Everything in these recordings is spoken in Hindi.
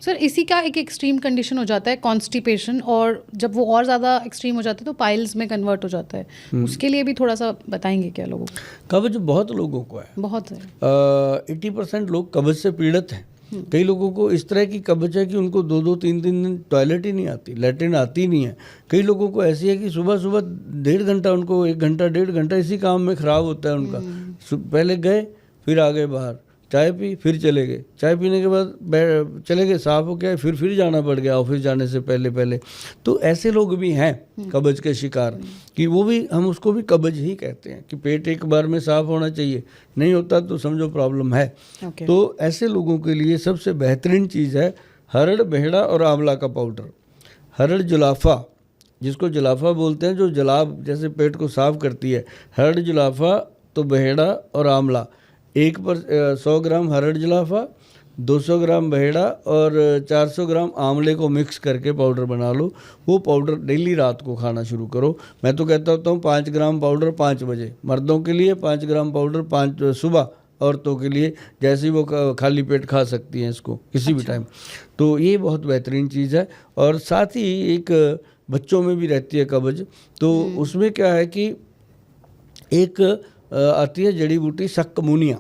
सर इसी का एक एक्सट्रीम कंडीशन हो जाता है कॉन्स्टिपेशन, और जब वो और ज़्यादा एक्सट्रीम हो जाता है तो पाइल्स में कन्वर्ट हो जाता है। उसके लिए भी थोड़ा सा बताएंगे क्या लोगों को? कब्ज बहुत लोगों को है, बहुत है। 80% लोग कब्ज से पीड़ित हैं। कई लोगों को इस तरह की कब्ज है कि उनको 2-2 3 दिन टॉयलेट ही नहीं आती, लैट्रिन आती नहीं है। कई लोगों को ऐसी है कि सुबह सुबह 1.5 घंटा उनको 1 घंटा 1.5 घंटा इसी काम में ख़राब होता है उनका। पहले गए, फिर आ गए बाहर, चाय पी, फिर चले गए, चाय पीने के बाद चले गए, साफ हो गया, फिर जाना पड़ गया ऑफिस जाने से पहले। तो ऐसे लोग भी हैं कब्ज के शिकार, कि वो भी, हम उसको भी कब्ज ही कहते हैं कि पेट एक बार में साफ होना चाहिए, नहीं होता तो समझो प्रॉब्लम है। तो ऐसे लोगों के लिए सबसे बेहतरीन चीज़ है हरड़, बेहड़ा और आंवला का पाउडर। हरड़ जुलाफा, जिसको जुलाफा बोलते हैं, जो जलाब जैसे पेट को साफ करती है, हरड़ जुलाफा, तो बेहड़ा और आंवला। 100 ग्राम हरड़ जुलाफा, 200 ग्राम बेहड़ा और 400 ग्राम आंवले को मिक्स करके पाउडर बना लो। वो पाउडर डेली रात को खाना शुरू करो। मैं तो कहता होता हूँ 5 ग्राम पाउडर 5 बजे, मर्दों के लिए 5 ग्राम पाउडर 5 सुबह, औरतों के लिए जैसे ही वो खाली पेट खा सकती हैं इसको किसी भी टाइम। तो ये बहुत बेहतरीन चीज़ है। और साथ ही एक बच्चों में भी रहती है कब्ज, तो उसमें क्या है कि एक आती है जड़ी बूटी सक्कमुनिया,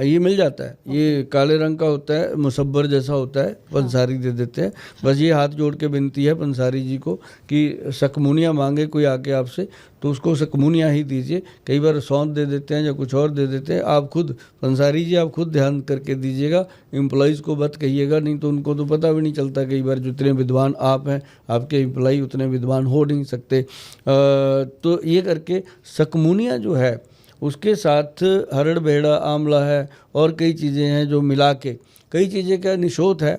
ये मिल जाता है। ये काले रंग का होता है, मुसब्बर जैसा होता है, पंसारी दे देते हैं। बस ये हाथ जोड़ के विनती है पंसारी जी को कि सक्कमुनिया मांगे कोई आके आपसे, तो उसको सक्कमुनिया ही दीजिए। कई बार सौंठ दे देते हैं या कुछ और दे देते हैं। आप खुद पंसारी जी, आप खुद ध्यान करके दीजिएगा, एम्प्लॉइज़ को मत कहिएगा, नहीं तो उनको तो पता भी नहीं चलता। कई बार जितने विद्वान आप हैं, आपके एम्प्लॉई उतने विद्वान हो नहीं सकते। तो ये करके सक्कमुनिया जो है उसके साथ हरड़, बेहड़ा, आंवला है और कई चीज़ें हैं जो मिला के, कई चीज़ें का निशोत है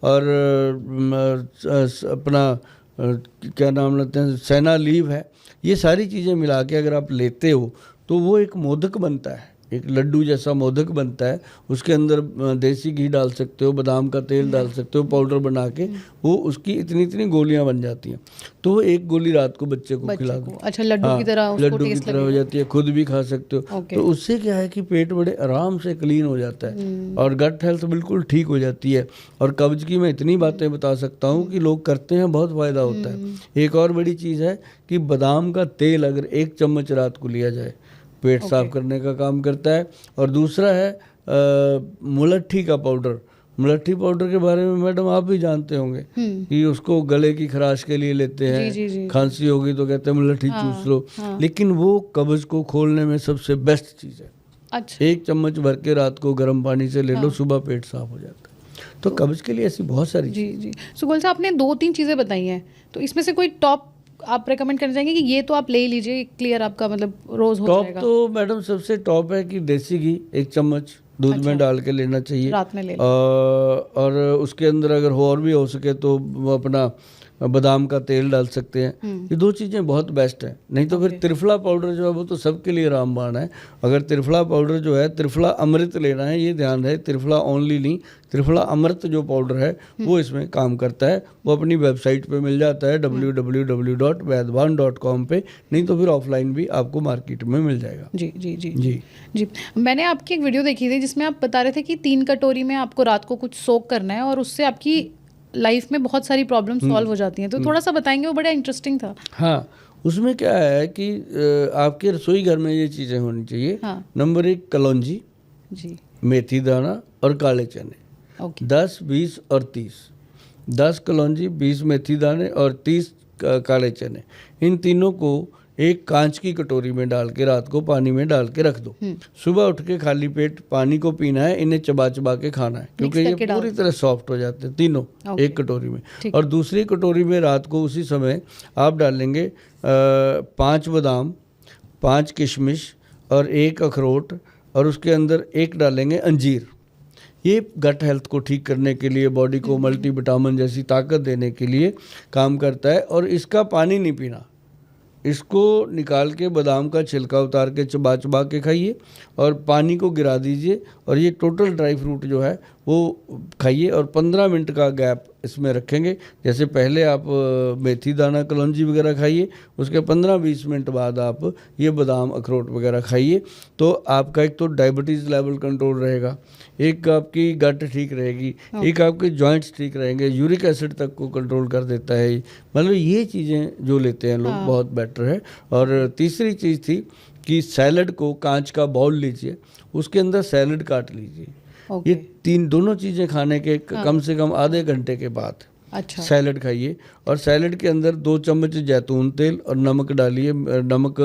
और अपना क्या नाम लेते हैं, सेना लीव है। ये सारी चीज़ें मिला के अगर आप लेते हो तो वो एक मोदक बनता है, एक लड्डू जैसा मोदक बनता है। उसके अंदर देसी घी डाल सकते हो, बादाम का तेल डाल सकते हो, पाउडर बना के वो उसकी इतनी इतनी गोलियां बन जाती हैं। तो वो एक गोली रात को बच्चे को खिला दो। अच्छा, लड्डू की तरह उसको लड्डू की तरह हो जाती है, खुद भी खा सकते हो। तो उससे क्या है कि पेट बड़े आराम से क्लीन हो जाता है और गट हेल्थ बिल्कुल ठीक हो जाती है। और कब्ज की मैं इतनी बातें बता सकता हूँ कि लोग करते हैं, बहुत फ़ायदा होता है। एक और बड़ी चीज़ है कि बादाम का तेल अगर 1 चम्मच रात को लिया जाए, पेट साफ करने का काम करता है। और दूसरा है मुलट्ठी का पाउडर। मुलट्ठी पाउडर के बारे में मैडम आप भी जानते होंगे कि उसको गले की खराश के लिए लेते हैं। जी। खांसी होगी तो कहते हैं मुलट्ठी चूस लो। लेकिन वो कब्ज को खोलने में सबसे बेस्ट चीज़ है। अच्छा। 1 चम्मच भर के रात को गर्म पानी से ले लो, सुबह पेट साफ हो जाता है। तो कब्ज के लिए ऐसी बहुत सारी जी। सुगोल साहब, आपने 2-3 चीज़ें बताई हैं, तो इसमें से कोई टॉप आप रेकमेंड करना चाहेंगे कि ये तो आप ले ही लीजिए, क्लियर आपका मतलब रोज हो जाएगा? टॉप तो मैडम सबसे टॉप है कि देसी घी 1 चम्मच दूध में डाल के लेना चाहिए, रात में ले और उसके अंदर अगर और भी हो सके तो अपना बादाम का तेल डाल सकते हैं। ये 2 चीज़ें बहुत बेस्ट है। नहीं तो फिर त्रिफला पाउडर जो है वो तो सबके लिए रामबाण है। अगर त्रिफला पाउडर जो है, त्रिफला अमृत लेना है, ये ध्यान रहे, त्रिफला ओनली नहीं, त्रिफला अमृत जो पाउडर है वो इसमें काम करता है। वो अपनी वेबसाइट पे मिल जाता है www.vaidwan.com पे, नहीं तो फिर ऑफलाइन भी आपको मार्केट में मिल जाएगा। जी। मैंने आपकी एक वीडियो देखी थी जिसमें आप बता रहे थे कि 3 कटोरी में आपको रात को कुछ सोक करना है और उससे आपकी लाइफ में बहुत सारी प्रॉब्लम सॉल्व हो जाती हैं। तो थोड़ा सा बताएंगे, वो बड़ा इंटरेस्टिंग था। हाँ, उसमें क्या है कि आपके रसोई घर में ये चीज़ें होनी चाहिए। नंबर 1 कलौंजी, मेथी दाना और काले चने। 10, 20 और 30। 10 कलौंजी, 20 मेथी दाने और 30 काले चने, इन तीनों को एक कांच की कटोरी में डाल के रात को पानी में डाल के रख दो। सुबह उठ के खाली पेट पानी को पीना है, इन्हें चबा चबा के खाना है, क्योंकि ये पूरी तरह सॉफ्ट हो जाते हैं तीनों एक कटोरी में। और दूसरी कटोरी में रात को उसी समय आप डालेंगे 5 बादाम, 5 किशमिश और 1 अखरोट, और उसके अंदर 1 डालेंगे अंजीर। ये गट हेल्थ को ठीक करने के लिए, बॉडी को मल्टीविटामिन जैसी ताकत देने के लिए काम करता है। और इसका पानी नहीं पीना, इसको निकाल के बादाम का छिलका उतार के चबा चबा के खाइए और पानी को गिरा दीजिए। और ये टोटल ड्राई फ्रूट जो है वो खाइए और 15 मिनट का गैप इसमें रखेंगे। जैसे पहले आप मेथी दाना कलौंजी वगैरह खाइए, उसके 15-20 मिनट बाद आप ये बादाम अखरोट वगैरह खाइए, तो आपका एक तो डायबिटीज़ लेवल कंट्रोल रहेगा, एक आपकी गट ठीक रहेगी, एक आपके जॉइंट्स ठीक रहेंगे, यूरिक एसिड तक को कंट्रोल कर देता है। मतलब ये चीज़ें जो लेते हैं लोग बहुत बेटर है। और तीसरी चीज़ थी कि सैलड को कांच का बाउल लीजिए, उसके अंदर सैलड काट लीजिए। ये दोनों चीज़ें खाने के कम से कम आधे घंटे के बाद सैलड खाइए। और सैलड के अंदर 2 चम्मच जैतून तेल और नमक डालिए, नमक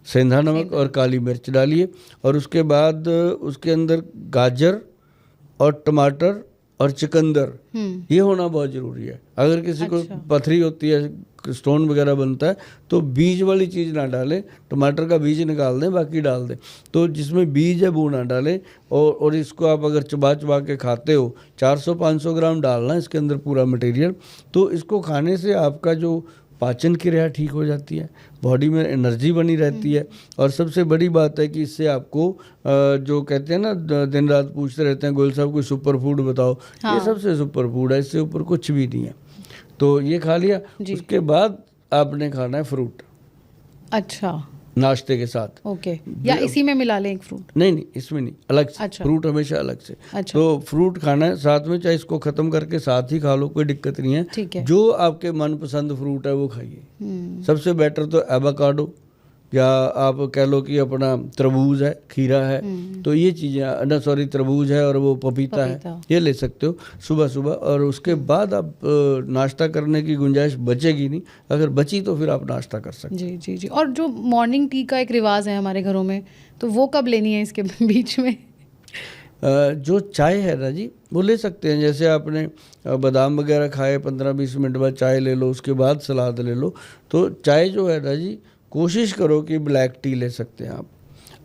सेंधा नमक और काली मिर्च डालिए, और उसके बाद उसके अंदर गाजर और टमाटर और चुकंदर ये होना बहुत ज़रूरी है। अगर किसी को पथरी होती है, स्टोन वगैरह बनता है, तो बीज वाली चीज़ ना डालें, टमाटर का बीज निकाल दें, बाकी डाल दें। तो जिसमें बीज है वो ना डालें। और इसको आप अगर चबा चबा के खाते हो, 400-500 ग्राम डालना इसके अंदर पूरा मटेरियल। तो इसको खाने से आपका जो पाचन क्रिया ठीक हो जाती है, बॉडी में एनर्जी बनी रहती है। और सबसे बड़ी बात है कि इससे आपको जो कहते हैं ना, दिन रात पूछते रहते हैं गोयल साहब कोई सुपर फूड बताओ, ये सबसे सुपर फूड है, इससे ऊपर कुछ भी नहीं है। तो ये खा लिया, उसके बाद आपने खाना है फ्रूट। अच्छा, नाश्ते के साथ। ओके, या इसी में मिला लें एक फ्रूट? नहीं, इसमें नहीं, अलग से। अच्छा। फ्रूट हमेशा अलग से। अच्छा। तो फ्रूट खाना है साथ में, चाहे इसको खत्म करके साथ ही खा लो, कोई दिक्कत नहीं है। ठीक है। जो आपके मनपसंद फ्रूट है वो खाइए। सबसे बेटर तो एवोकाडो, या आप कह लो कि अपना तरबूज है, खीरा है, तो ये चीज़ें ना, सॉरी तरबूज है और वो पपीता है, ये ले सकते हो सुबह सुबह। और उसके बाद आप नाश्ता करने की गुंजाइश बचेगी नहीं, अगर बची तो फिर आप नाश्ता कर सकते। जी जी जी। और जो मॉर्निंग टी का एक रिवाज है हमारे घरों में, तो वो कब लेनी है इसके बीच में? जो चाय है ना जी, वो ले सकते हैं। जैसे आपने बादाम वगैरह खाए, 15-20 मिनट बाद चाय ले लो, उसके बाद सलाद ले लो। तो चाय जो है ना जी, कोशिश करो कि ब्लैक टी ले सकते हैं आप।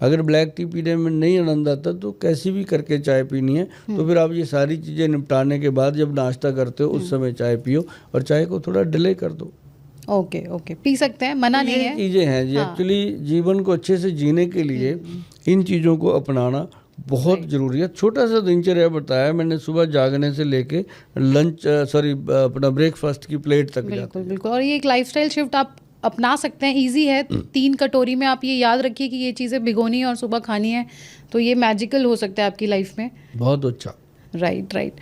अगर ब्लैक टी पीने में नहीं आनंद आता तो कैसी भी करके चाय पीनी है, तो फिर आप ये सारी चीज़ें निपटाने के बाद जब नाश्ता करते हो उस समय चाय पियो, और चाय को थोड़ा डिले कर दो। ओके ओके, पी सकते हैं, मना नहीं है। चीज़ें हैं जी। एक्चुअली जीवन को अच्छे से जीने के लिए इन चीज़ों को अपनाना बहुत ज़रूरी है। छोटा सा दिनचर्या बताया मैंने, सुबह जागने से लेके लंच अपना ब्रेकफास्ट की प्लेट तक। बिल्कुल बिल्कुल। और ये एक लाइफस्टाइल शिफ्ट आप अपना सकते हैं, इजी है। 3 कटोरी में आप ये याद रखिए कि ये चीज़ें भिगोनी है और सुबह खानी है, तो ये मैजिकल हो सकता है आपकी लाइफ में। बहुत अच्छा। Right right.